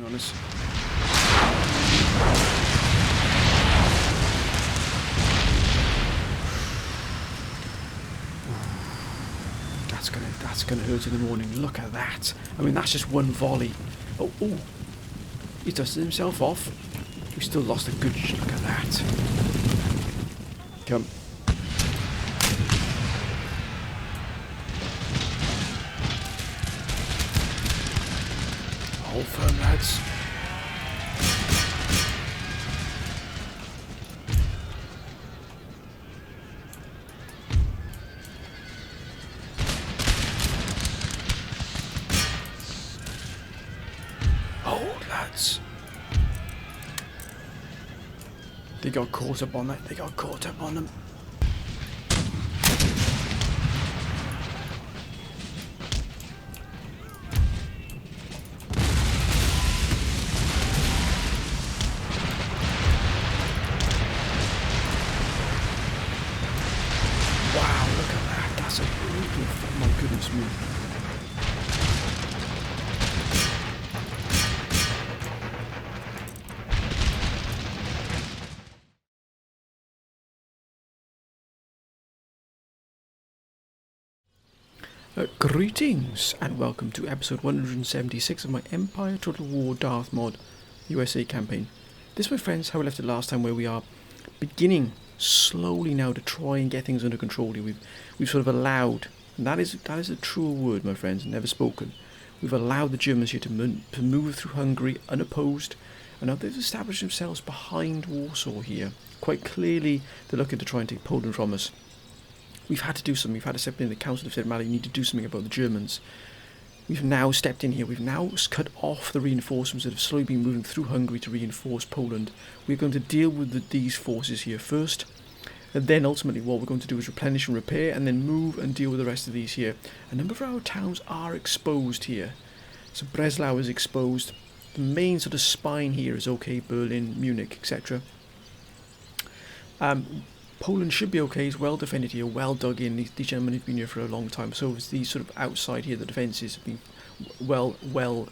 honest. That's gonna hurt in the morning. Look at that. I mean, that's just one volley. Oh, he dusted himself off. We still lost a good look at that. Come. Hold firm, lads. They got caught up on that. They got caught up on them. Wow, look at that. That's a brutal. Oh my goodness me. Greetings and welcome to episode 176 of my Empire Total War Darth Mod USA campaign. This, my friends, how we left it last time, where we are beginning slowly now to try and get things under control here. We've sort of allowed, and that is a truer word, my friends, never spoken. We've allowed the Germans here to move through Hungary unopposed, and now they've established themselves behind Warsaw here. Quite clearly, they're looking to try and take Poland from us. We've had to do something. We've had to step in. The Council have said, Mali, you need to do something about the Germans. We've now stepped in here. We've now cut off the reinforcements that have slowly been moving through Hungary to reinforce Poland. We're going to deal with these forces here first. And then ultimately what we're going to do is replenish and repair, and then move and deal with the rest of these here. A number of our towns are exposed here. So Breslau is exposed. The main sort of spine here is okay. Berlin, Munich, etc. Poland should be okay. It's well defended here, well dug in. These gentlemen have been here for a long time. So it's these sort of outside here, the defences have been well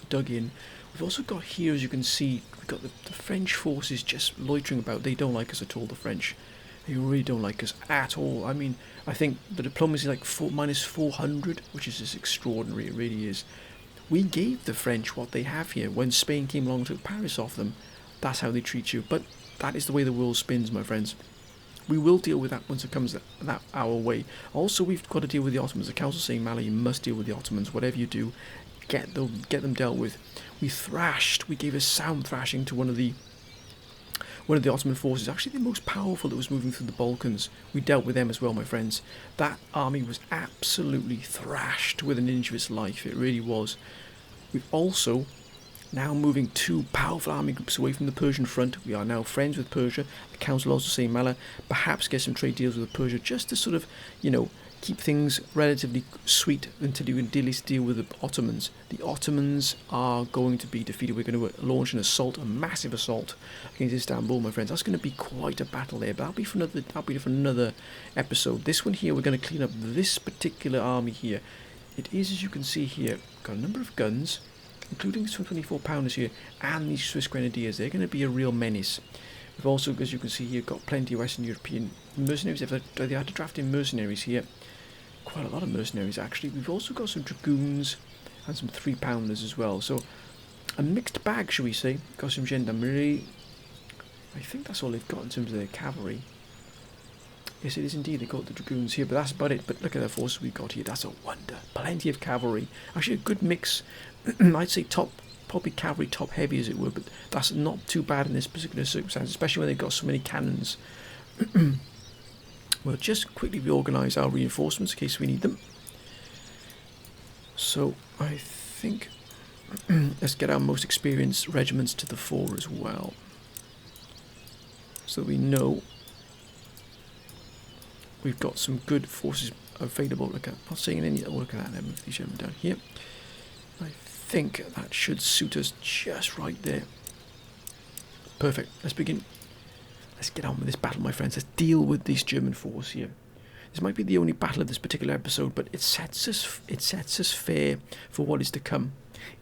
dug in. We've also got here, as you can see, we've got the French forces just loitering about. They don't like us at all, the French. They really don't like us at all. I mean, I think the diplomacy is like minus 400, which is just extraordinary. It really is. We gave the French what they have here. When Spain came along and took Paris off them, that's how they treat you. But that is the way the world spins, my friends. We will deal with that once it comes that our way. Also, we've got to deal with the Ottomans. The Council saying, Mali, you must deal with the Ottomans. Whatever you do, get them dealt with. We gave a sound thrashing to one of the Ottoman forces, actually the most powerful that was moving through the Balkans. We dealt with them as well, my friends. That army was absolutely thrashed within an inch of its life. It really was. We've also now moving two powerful army groups away from the Persian front. We are now friends with Persia. The Council also saying, Mala, perhaps get some trade deals with Persia, just to sort of, keep things relatively sweet until you can at least deal with the Ottomans. The Ottomans are going to be defeated. We're going to launch an assault, a massive assault against Istanbul, my friends. That's going to be quite a battle there, but that'll be for another episode. This one here, we're going to clean up this particular army here. It is, as you can see here, got a number of guns, including some 24 pounders here, and these Swiss Grenadiers. They're going to be a real menace. We've also, as you can see here, got plenty of Western European mercenaries. They had to draft in mercenaries here. Quite a lot of mercenaries, actually. We've also got some dragoons and some 3 pounders as well. So, a mixed bag, shall we say. Got some gendarmerie. I think that's all they've got in terms of their cavalry. Yes, it is indeed. They've got the dragoons here, but that's about it. But look at the forces we've got here. That's a wonder. Plenty of cavalry. Actually, a good mix. I'd say probably cavalry top heavy, as it were, but that's not too bad in this particular circumstance, especially when they've got so many cannons. We'll just quickly reorganise our reinforcements in case we need them. So I think let's get our most experienced regiments to the fore as well, so we know we've got some good forces available. Look at, I'm not saying any. Look at that. Move these gentlemen down here. I think that should suit us just right there. Perfect. Let's begin. Let's get on with this battle, my friends. Let's deal with this German force here. This might be the only battle of this particular episode, but it sets us fair for what is to come.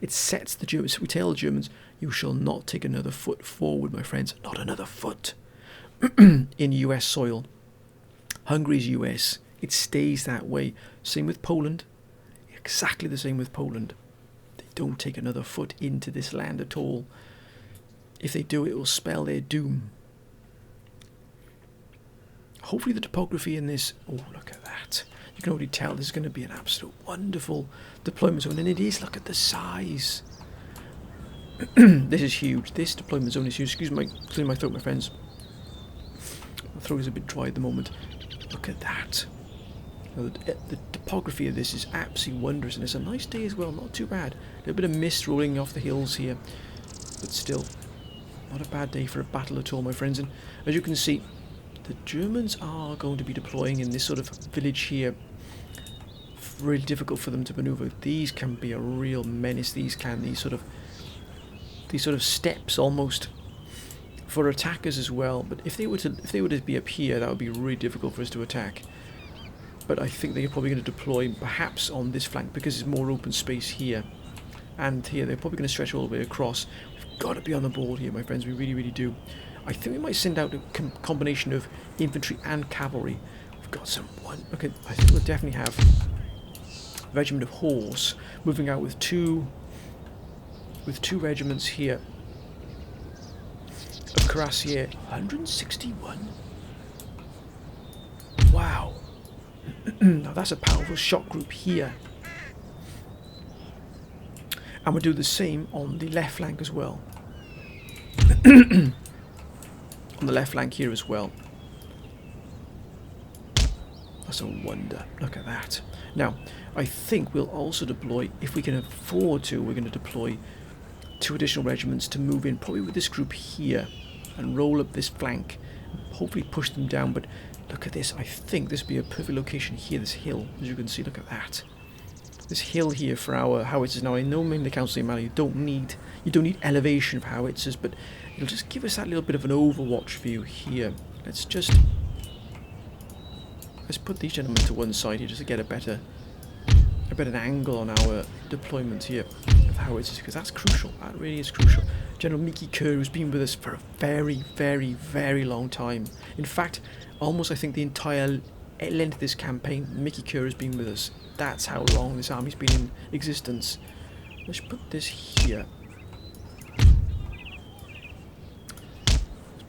It sets the Germans. We tell the Germans, you shall not take another foot forward, my friends. Not another foot in US soil. Hungary's US. It stays that way. Same with Poland. Exactly the same with Poland. They don't take another foot into this land at all. If they do, it will spell their doom. Hopefully the topography in this... Oh, look at that. You can already tell this is going to be an absolute wonderful deployment zone. And it is. Look at the size. This is huge. This deployment zone is huge. Excuse me, clearing my throat, my friends. My throat is a bit dry at the moment. Look at that. Now, the topography of this is absolutely wondrous. And it's a nice day as well. Not too bad. A little bit of mist rolling off the hills here. But still, not a bad day for a battle at all, my friends. And as you can see, the Germans are going to be deploying in this sort of village here. Really difficult for them to maneuver. These can be a real menace. These sort of steps almost for attackers as well. But if they were to be up here, that would be really difficult for us to attack. But I think they're probably going to deploy perhaps on this flank because there's more open space here and here. They're probably going to stretch all the way across. We've got to be on the ball here, my friends. We really, really do. I think we might send out a combination of infantry and cavalry. We've got some one. Okay, I think we'll definitely have a regiment of horse moving out with two regiments here of cuirassier. 161. Wow. Now that's a powerful shot group here. And we'll do the same on the left flank as well. On the left flank here as well. That's a wonder. Look at that. Now, I think we'll also deploy, if we can afford to, we're going to deploy 2 additional regiments to move in, probably with this group here, and roll up this flank, and hopefully push them down. But look at this. I think this would be a perfect location here, this hill. As you can see, look at that. This hill here for our howitzers. Now, I know in the Council of Mali you don't need elevation of howitzers, but it'll just give us that little bit of an overwatch view here. Let's put these gentlemen to one side here just to get a better angle on our deployment here of howitzers, because that's crucial. That really is crucial. General Mickey Kerr, who's been with us for a very, very, very long time. In fact, almost I think the entire length of this campaign, Mickey Kerr has been with us. That's how long this army's been in existence. Let's put this here. Let's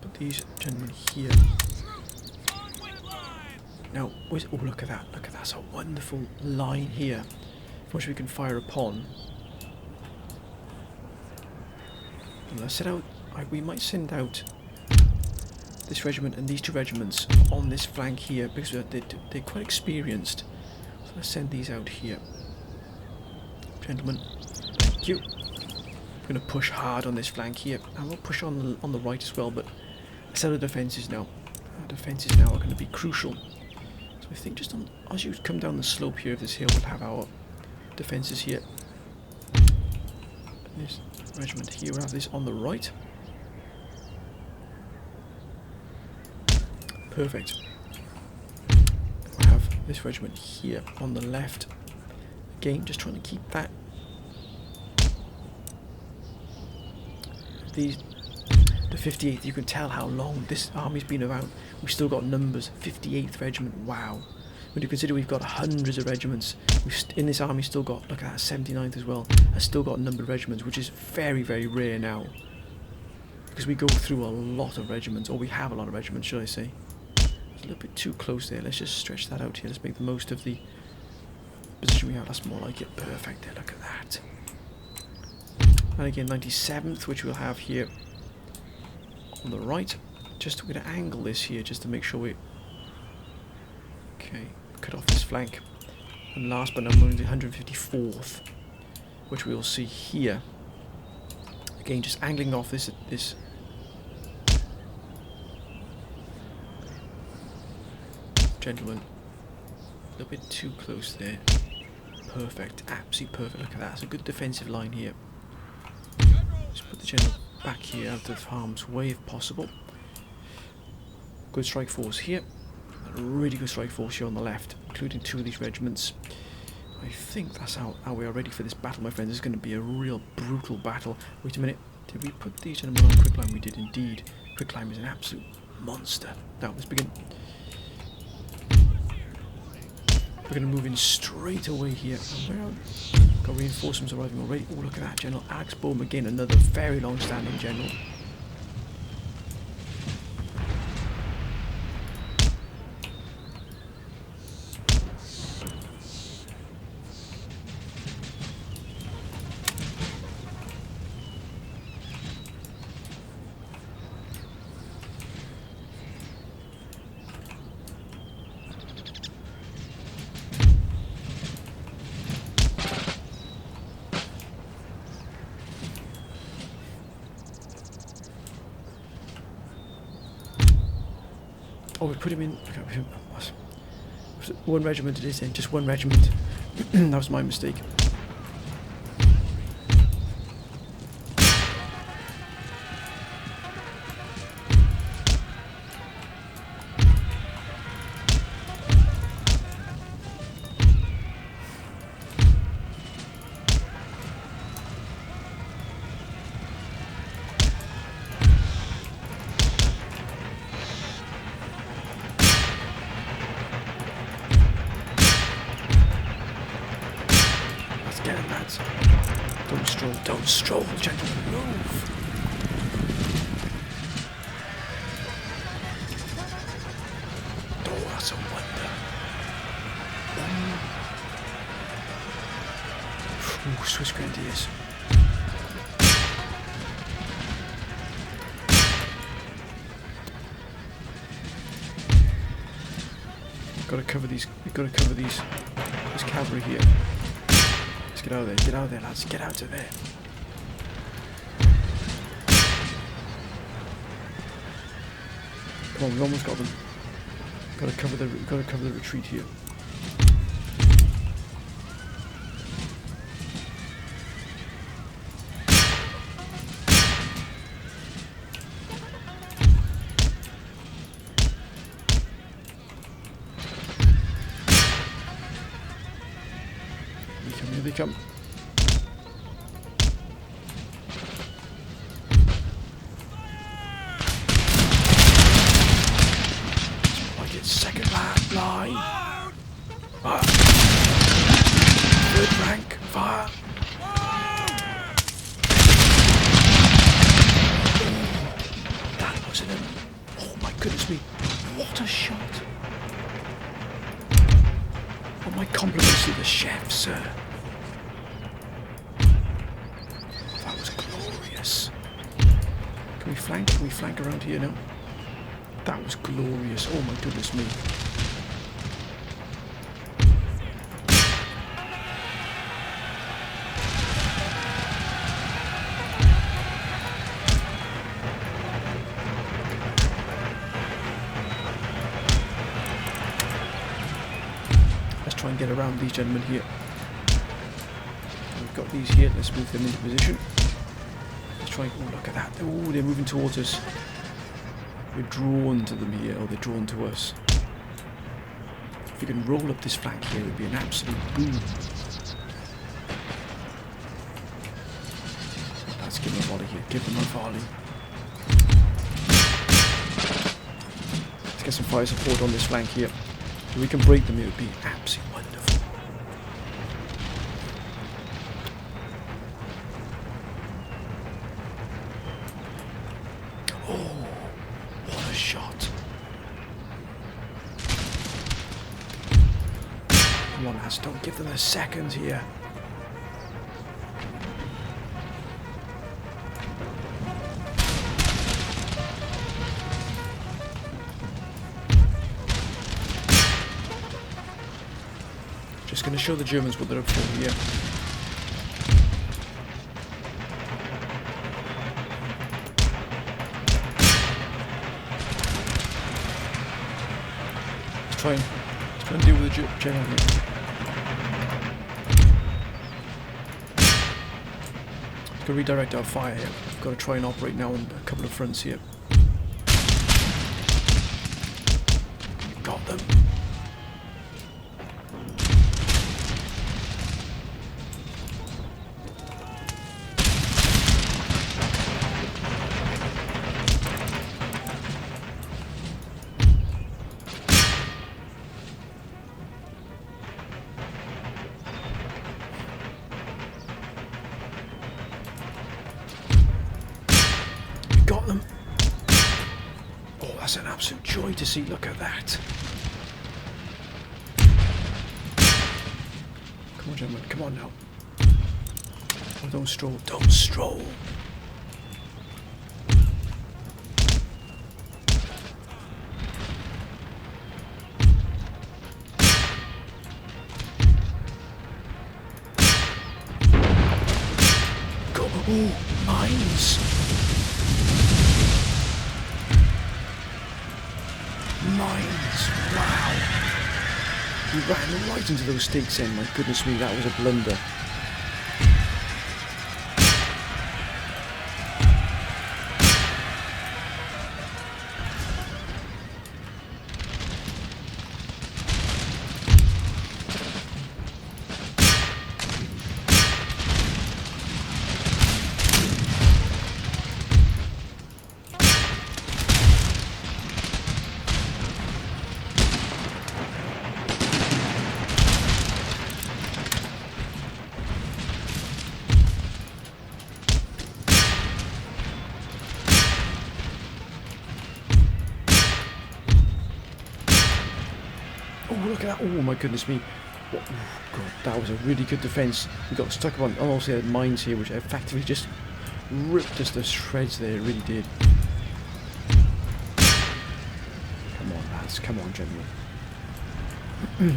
put these gentlemen here. Now, oh, look at that. Look at that. That's a wonderful line here, which we can fire upon. And let's set out. We might send out this regiment and these 2 regiments on this flank here because they're quite experienced. So let's send these out here. Gentlemen, thank you. We're going to push hard on this flank here, and we'll push on the right as well. But let's set our defences now. Our defences now are going to be crucial. So I think just as you come down the slope here of this hill, we'll have our defences here. And this regiment here, we'll have this on the right. Perfect. We'll have this regiment here on the left. Again, just trying to keep that. The 58th, you can tell how long this army's been around. We've still got numbers. 58th Regiment, wow. When you consider we've got hundreds of regiments, in this army still got, look at that, 79th as well, has still got numbered regiments, which is very, very rare now. Because we go through a lot of regiments, or we have a lot of regiments, should I say. It's a little bit too close there. Let's just stretch that out here. Let's make the most of the position we have. That's more like it. Perfect there, look at that. And again, 97th, which we'll have here on the right. Just we're going to angle this here just to make sure we... Okay, cut off this flank. And last but not least, the 154th, which we'll see here. Again, just angling off this gentleman. A little bit too close there. Perfect, absolutely perfect. Look at that. It's a good defensive line here. Just put the general back here out of harm's way if possible. Good strike force here. A really good strike force here on the left, including 2 of these regiments. I think that's how we are ready for this battle, my friends. This is going to be a real brutal battle. Wait a minute. Did we put these gentlemen on quicklime? We did indeed. Quicklime is an absolute monster. Now, let's begin. We're going to move in straight away here. Got reinforcements arriving already. Oh, look at that, General Alex Bohm again. Another very long-standing general. Oh, we put him in. One regiment it is then, just one regiment. That was my mistake. Get him, lads. Don't stroll, gentlemen, move. Oh, that's a wonder. Ooh, Swiss Grenadiers. Gotta cover these. We've got to cover these. This cavalry here. Get out of there, lads, get out of there. Come on, we've almost got them. Gotta cover the retreat here. Here they come. I get second line. Fire. Third rank. Fire. That was an. Oh my goodness me! What a shot! Oh, my compliments to the chef, sir. Can we flank? Can we flank around here now? That was glorious. Oh my goodness me. Let's try and get around these gentlemen here. We've got these here. Let's move them into position. Oh, look at that. Oh, they're moving towards us. We're drawn to them here, or they're drawn to us. If we can roll up this flank here, it would be an absolute boom. Let's give them a volley here. Give them a volley. Let's get some fire support on this flank here. If we can break them, it would be absolutely wonderful. Oh, what a shot. Come on, lads, don't give them a second here. Just going to show the Germans what they're up for here. Let's try and deal with the general here. Let's go redirect our fire here. We've got to try and operate now on a couple of fronts here. Got them. That's an absolute joy to see. Look at that. Come on, gentlemen. Come on now. Oh, don't stroll. Don't stroll. Go. Oh, mines. Mines. Wow. He ran right into those stakes then. My goodness me, that was a blunder. Oh, look at that. Oh, my goodness me. Oh, God, that was a really good defence. We got stuck on almost the mines here, which effectively just ripped us to shreds there. It really did. Come on, lads. Come on, gentlemen. Ooh.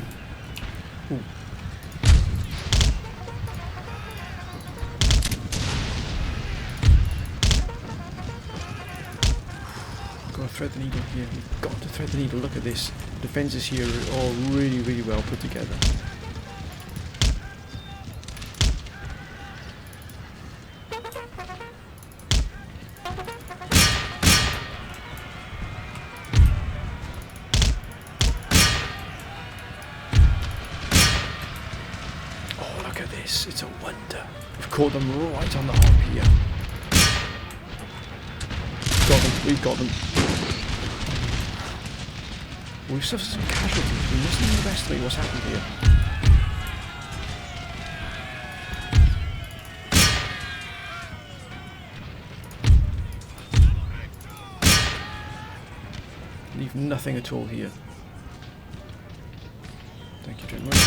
Got to thread the needle here. We've got to thread the needle. Look at this. The defences here are all really, really well put together. Oh, look at this. It's a wonder. We've caught them right on the hop here. Got them. We've got them. We've suffered some casualties. We mustn't underestimate what's happened here. Leave nothing at all here. Thank you, gentlemen.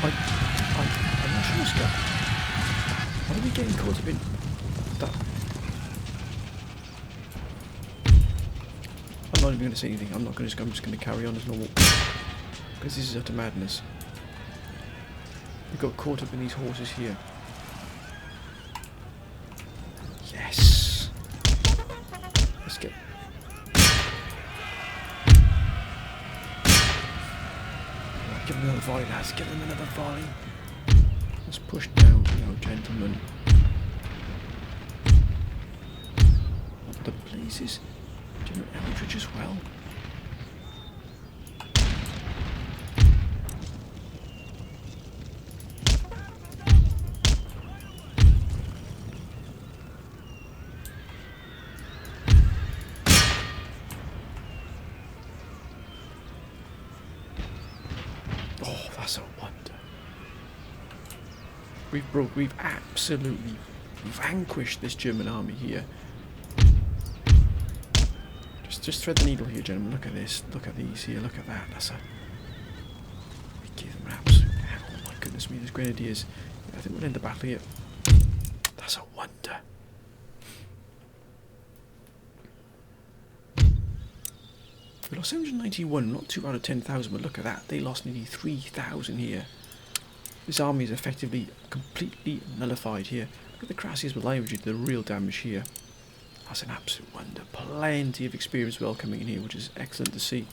I'm not sure what's going on. Why are we getting caught up in that? I'm not even going to say anything. I'm just going to carry on as normal. Because this is utter madness. We got caught up in these horses here. Yes! Let's get... Give them another volley, lads. Give them another volley. Let's push down, gentlemen. What the places? General Eldridge as well. Oh, that's a wonder. We've absolutely vanquished this German army here. Just thread the needle here, gentlemen. Look at this. Look at these here. Look at that. That's a... We give them an absolute... Oh my goodness me, these grenadiers. I think we'll end the battle here. That's a wonder. We lost 791, not 2 out of 10,000, but look at that. They lost nearly 3,000 here. This army is effectively completely nullified here. Look at the Crassiers with live, the real damage here. That's an absolute wonder. Plenty of experience well coming in here, which is excellent to see.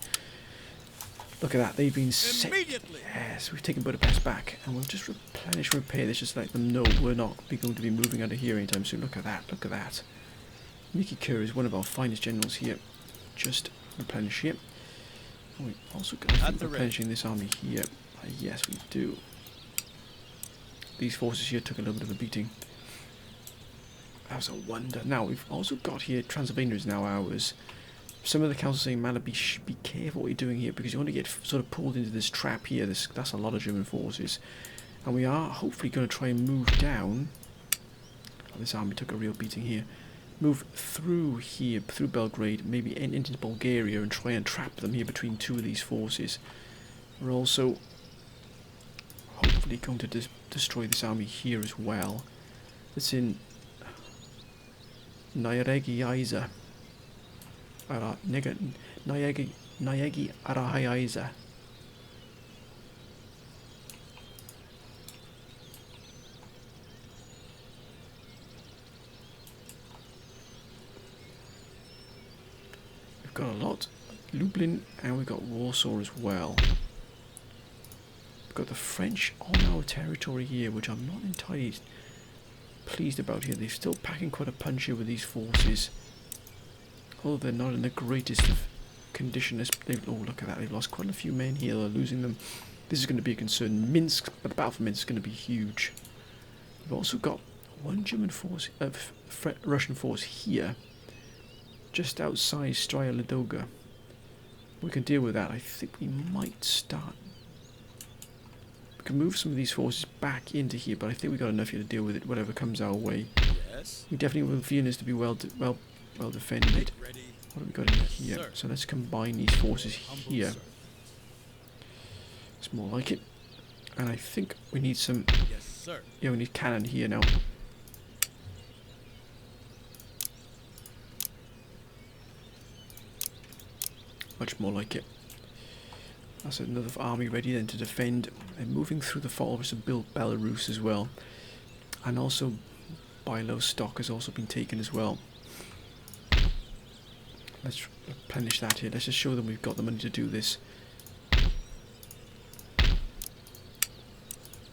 Look at that, they've been set. Yes, we've taken Budapest back, and we'll just replenish and repair this, just to let them know we're not going to be moving out of here anytime soon. Look at that, look at that. Mickey Kerr is one of our finest generals here. Just replenish here. Oh, we've also got replenishing this army here. Yes, we do. These forces here took a little bit of a beating. That was a wonder. Now, we've also got here, Transylvania is now ours. some of the council saying, man, be careful what you're doing here, because you want to get sort of pulled into this trap here. That's a lot of German forces, and we are hopefully going to try and move down. Oh, this army took a real beating here. Move through here, through Belgrade, maybe into Bulgaria, and try and trap them here between two of these forces. We're also hopefully going to destroy this army here as well. It's in Nyaregiaiza. Nyagi Arahaiza. We've got a lot. Lublin, and we've got Warsaw as well. We've got the French on our territory here, which I'm not entirely pleased about here. They're still packing quite a punch here with these forces. Although they're not in the greatest of condition. Oh, look at that. They've lost quite a few men here. They're losing them. This is going to be a concern. Minsk, but the battle for Minsk is going to be huge. We've also got one German force, Russian force here, just outside Strya Ladoga. We can deal with that. I think we might start. We can move some of these forces back into here, but I think we've got enough here to deal with it, whatever comes our way. Yes. We definitely want Vienna's to be well defended. What have we got in here? Sir. So let's combine these forces here. It's more like it. And I think we need some... Yes, sir. Yeah, we need cannon here now. Much more like it. That's another army ready then to defend. They're moving through the forest of Belarus as well. And also Bialystok has also been taken as well. Let's replenish that here. Let's just show them we've got the money to do this. But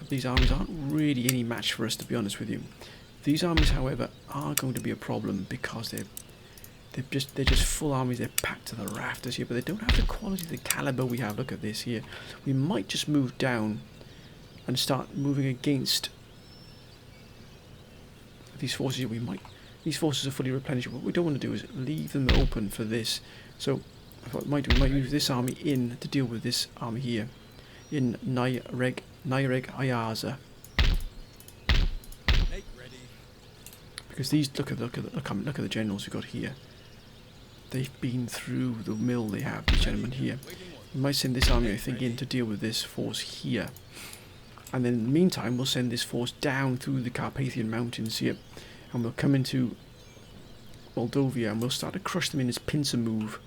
these armies aren't really any match for us, to be honest with you. These armies, however, are going to be a problem because they're just full armies. They're packed to the rafters here, but they don't have the quality, the caliber we have. Look at this here. We might just move down and start moving against these forces here. We might. These forces are fully replenished. What we don't want to do is leave them open for this. So I thought we might move this army in to deal with this army here in Nyreg Ayaza. Because these look at the generals we've got here. They've been through the mill. They have, these gentlemen here. We might send this army, I think, in to deal with this force here. And then in the meantime, we'll send this force down through the Carpathian Mountains here. And we'll come into Moldavia and we'll start to crush them in this pincer move.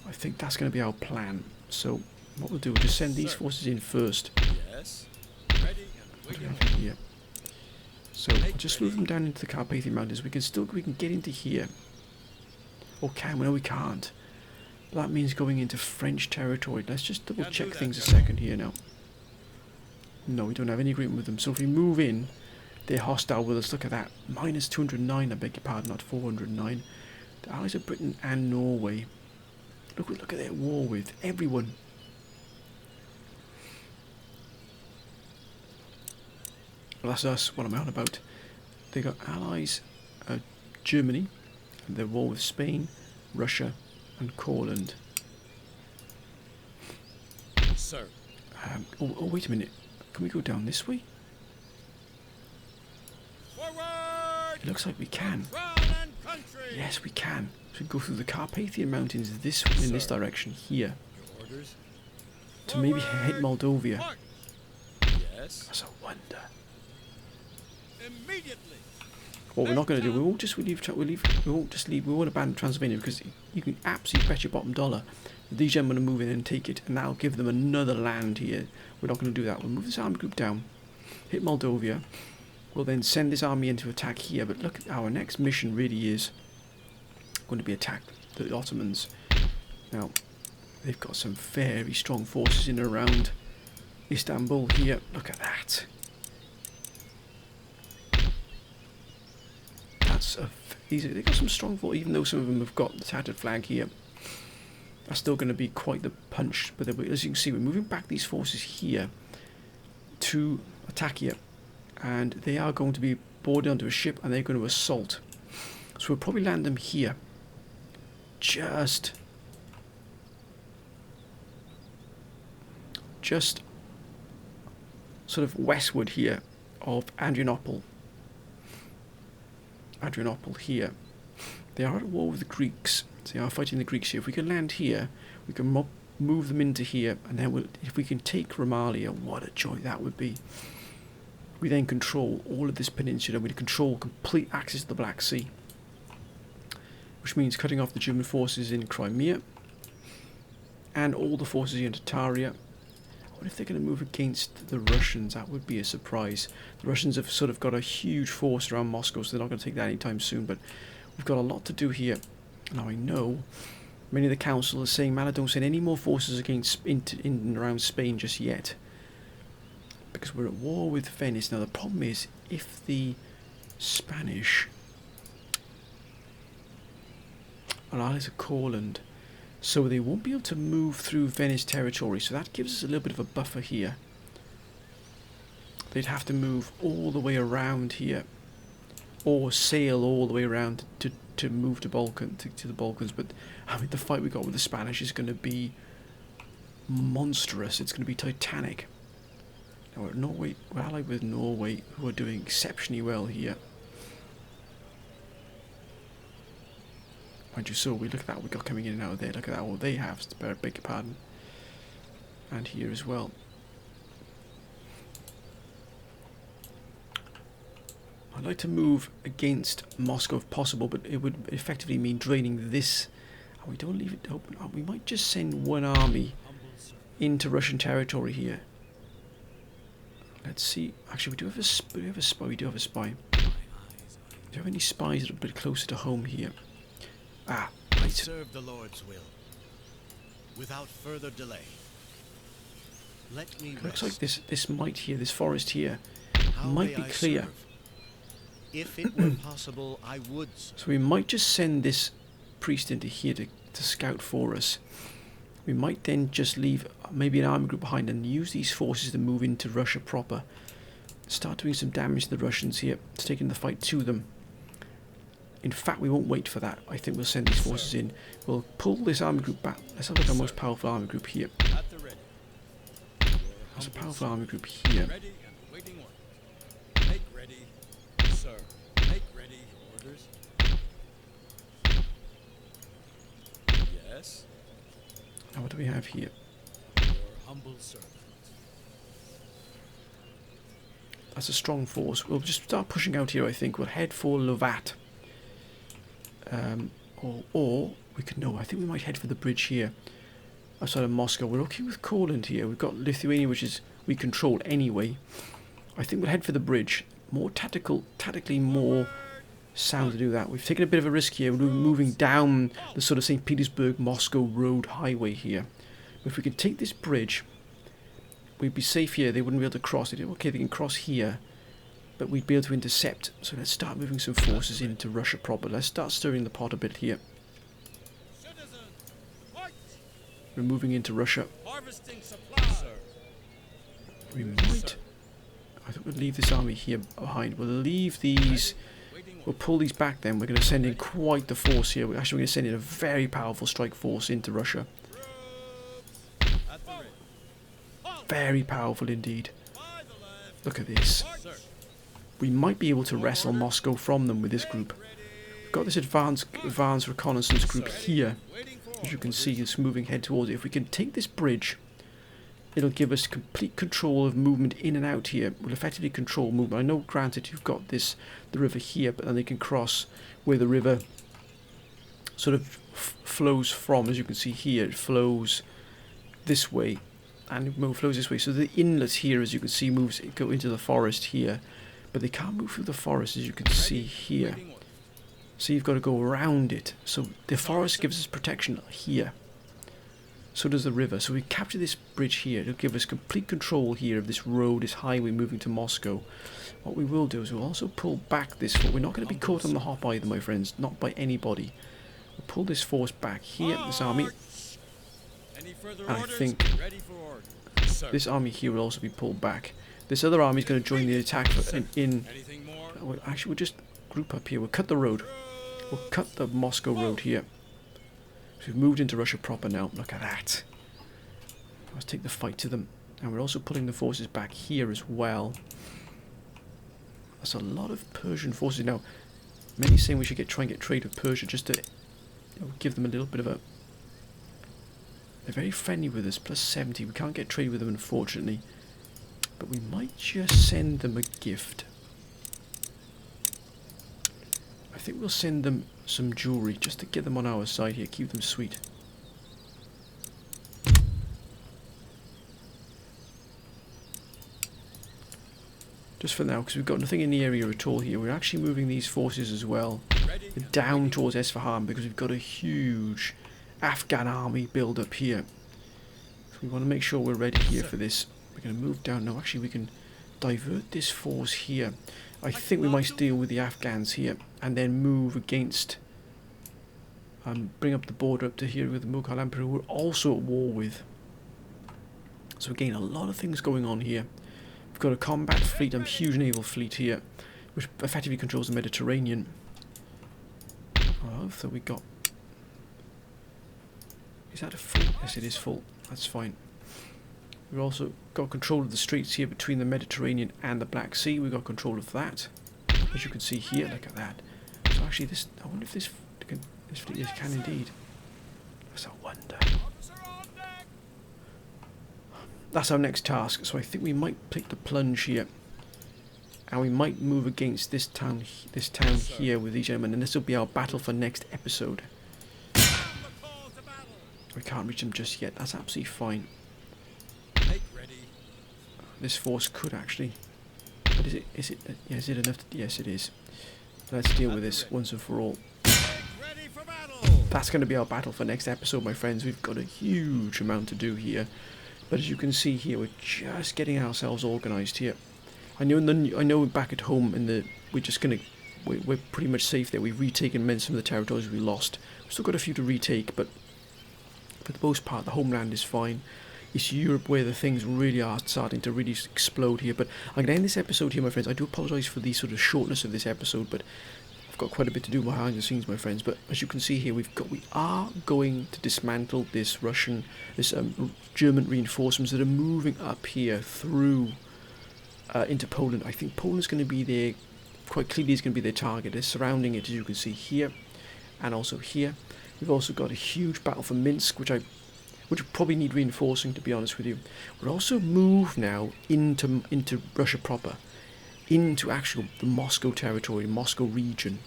I think that's going to be our plan. So what we'll do is just send these forces in first. Yes. Ready and What do we have in here? So we'll just move them down into the Carpathian Mountains. We can get into here. Or can we? No, we can't. But that means going into French territory. Let's just double check things a second here now. No, we don't have any agreement with them. So if we move in, they're hostile with us. Look at that. Minus 209, I beg your pardon, not 409. The allies of Britain and Norway. Look at their war with everyone. Well, that's us, what I'm on about. They got allies of Germany, and they're war with Spain, Russia, and Courland. Sir. Oh, wait a minute. Can we go down this way? It looks like we can. Yes, we can. So we go through the Carpathian Mountains in this direction here. To maybe hit Moldavia. Yes. That's a wonder. Immediately. What we're not going to do, we won't abandon Transylvania, because you can absolutely bet your bottom dollar that these gentlemen will move in and take it, and that'll give them another land here. We're not going to do that. We'll move this army group down, hit Moldavia. We'll then send this army in to attack here, but look, our next mission really is going to be attack the Ottomans. Now, they've got some very strong forces in and around Istanbul here. Look at that. They've got some strong forces, even though some of them have got the tattered flag here. That's still going to be quite the punch. But as you can see, we're moving back these forces here to attack here. And they are going to be boarded onto a ship and they're going to assault. So we'll probably land them here. just sort of westward here of Adrianople here. They are at war with the Greeks. They are fighting the Greeks here. If we can land here, we can move them into here, and then if we can take Romalia, what a joy that would be. We then control all of this peninsula. We control complete access to the Black Sea, which means cutting off the German forces in Crimea and all the forces in Tartaria. What if they're going to move against the Russians? That would be a surprise. The Russians have sort of got a huge force around Moscow, so they're not going to take that anytime soon, but we've got a lot to do here. Now I know many of the council are saying, man, don't send any more forces against in and around Spain just yet, because we're at war with Venice. Now the problem is, if the Spanish are allies of Courland, so they won't be able to move through Venice territory, so that gives us a little bit of a buffer here. They'd have to move all the way around here, or sail all the way around to move to the Balkans. But I mean, the fight we got with the Spanish is going to be monstrous. It's going to be titanic. Now we're allied with Norway, who are doing exceptionally well here. Mind you, so we look at that we got coming in and out of there. Look at that, all they have. Beg your pardon. And here as well. I'd like to move against Moscow if possible, but it would effectively mean draining this. And we don't leave it open. We might just send one army into Russian territory here. Let's see. Actually, we do have a spy. We do have a spy. Do you have any spies that are a bit closer to home here? Ah, right. Serve the Lord's will without further delay. Let me Looks rest. like this forest here How might may be I clear. serve? If it were possible, I would serve. So we might just send this priest into here to scout for us. We might then just leave maybe an army group behind and use these forces to move into Russia proper. Start doing some damage to the Russians here, taking the fight to them. In fact, we won't wait for that. I think we'll send these forces in. We'll pull this army group back. Let's have a look at our most powerful army group here. At the ready. There's a powerful army group here. Ready and waiting orders. Make ready, sir. Make ready. Orders. Yes. Now what do we have here? Your humble servant. That's a strong force. We'll just start pushing out here, I think. We'll head for Lovat. Or we could, no, I think we might head for the bridge here outside of Moscow. We're okay with Courland here. We've got Lithuania, which we control anyway. I think we'll head for the bridge. More tactically more sound to do that. We've taken a bit of a risk here. We're moving down the sort of St. Petersburg-Moscow road highway here. But if we could take this bridge, we'd be safe here. They wouldn't be able to cross it. Okay, they can cross here, but we'd be able to intercept. So let's start moving some forces into Russia proper. Let's start stirring the pot a bit here. Citizens, fight! We're moving into Russia. Harvesting supplies. Sir. We might. I think we'll leave this army here behind. We'll leave these. We'll pull these back then. We're going to send in quite the force here. We're actually going to send in a very powerful strike force into Russia. At the ready. Very powerful indeed. By the left. Look at this. Sir. We might be able to wrestle Moscow from them with this group. We've got this advanced reconnaissance group here. Waiting for As you can see, it's moving head towards it. If we can take this bridge, it'll give us complete control of movement in and out here. We'll effectively control movement. I know, granted, you've got the river here, but then they can cross where the river sort of flows from. As you can see here, it flows this way, and it flows this way. So the inlet here, as you can see, go into the forest here, but they can't move through the forest, as you can see here. waiting orders. So you've got to go around it. So the forest gives us protection here. So does the river. So we capture this bridge here. It'll give us complete control here of this road, this highway moving to Moscow. What we will do is we'll also pull back this force. We're not going to be caught on the hop either, my friends. Not by anybody. We'll pull this force back here, this army. March! Any further And I orders? think Ready for orders. Sir. this army here will also be pulled back. This other army is going to join the attack in. Anything more? Actually, we'll just group up here. We'll cut the road. We'll cut the Moscow road here. So we've moved into Russia proper now. Look at that. Let's take the fight to them. And we're also pulling the forces back here as well. That's a lot of Persian forces. Now, many saying we should try and get trade with Persia just to give them a little bit of a... They're very friendly with us, plus 70. We can't get trade with them, unfortunately. But we might just send them a gift. I think we'll send them some jewellery just to get them on our side here, keep them sweet. Just for now, because we've got nothing in the area at all here. We're actually moving these forces as well down towards Esfahan because we've got a huge Afghan army build up here. So we want to make sure we're ready here for this. We're going to move down. No, actually we can divert this force here. I think we might deal with the Afghans here and then move against... bring up the border up to here with the Mughal Emperor, who we're also at war with. So again, a lot of things going on here. We've got a combat fleet, a huge naval fleet here, which effectively controls the Mediterranean. Oh, so we got... Is that a full? Yes, it is full. That's fine. We've also got control of the streets here between the Mediterranean and the Black Sea. We've got control of that. As you can see here, look at that. So actually this... I wonder if this fleet can indeed. That's a wonder. That's our next task, so I think we might take the plunge here, and we might move against this town here with these gentlemen, and this will be our battle for next episode. We can't reach them just yet. That's absolutely fine. This force could actually, but is it enough? Yes, it is. Let's deal with this once and for all. That's going to be our battle for next episode, my friends. We've got a huge amount to do here. But as you can see here, we're just getting ourselves organised here. I know back at home we're pretty much safe there. We've retaken some of the territories we lost. We've still got a few to retake, but for the most part, the homeland is fine. It's Europe where the things really are starting to really explode here. But I'm going to end this episode here, my friends. I do apologise for the sort of shortness of this episode, but I've got quite a bit to do behind the scenes, my friends. But as you can see here, we are going to dismantle this German reinforcements that are moving up here through into Poland. I think Poland's going to be there. Quite clearly, is going to be their target. They're surrounding it, as you can see here, and also here. We've also got a huge battle for Minsk, which probably need reinforcing, to be honest with you. We're also moved now into Russia proper, into the Moscow territory, Moscow region.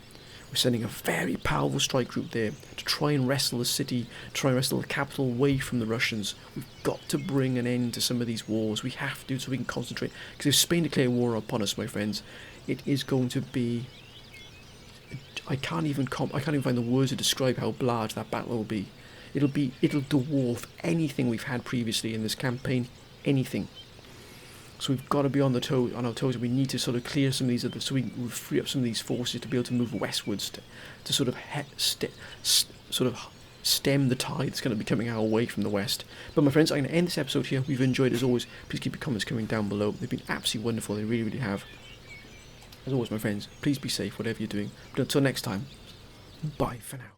We're sending a very powerful strike group there to try and wrestle the city, try and wrestle the capital away from the Russians. We've got to bring an end to some of these wars. We have to, so we can concentrate. Because if Spain declare war upon us, my friends, it is going to be... I can't even find the words to describe how large that battle will be. It'll dwarf anything we've had previously in this campaign. Anything. So we've got to be on our toes. We need to sort of clear some of these so we can free up some of these forces to be able to move westwards to sort of stem the tide that's going to be coming our way from the west. But my friends, I'm going to end this episode here. We've enjoyed it as always. Please keep your comments coming down below. They've been absolutely wonderful. They really, really have. As always, my friends, please be safe, whatever you're doing. But until next time, bye for now.